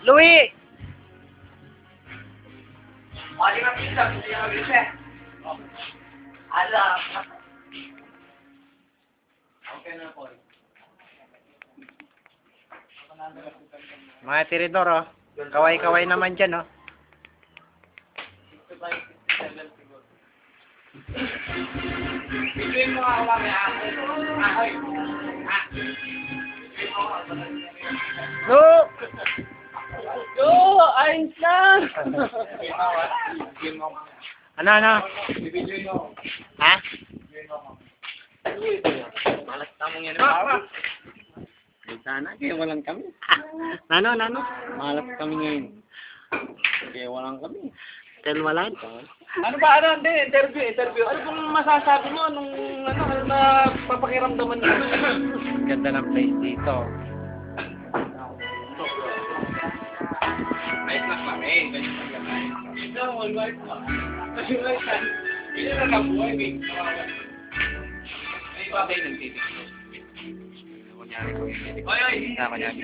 Louie! Di ba pizza? Gusto niya mabilis eh. Alam. Okay na po. Mga tiridor, oh. Kaway-kaway naman dyan, oh. Bituin mo nga ako may ahoy. Ahoy. No! No! Ayos lang! Ano? Bibidyoin mo. Ha? Malas tamong yan. Sana kaya walang kami. Nano? Malas kami ngayon. Kaya walang kami. Telwalan? Ano ba? Ano? Hindi. Interview. Ano kung masasabi mo? Anong ano na papakiramdaman mo? Ganda ng place dito. Ayos lang kami. Ganyan lang kami. Ito, all-white mo. All-white ka. Hindi na lang buhay, babe. Ay, iba ba yung nagtitigil? Kunyari ko yung Oy! kunyari.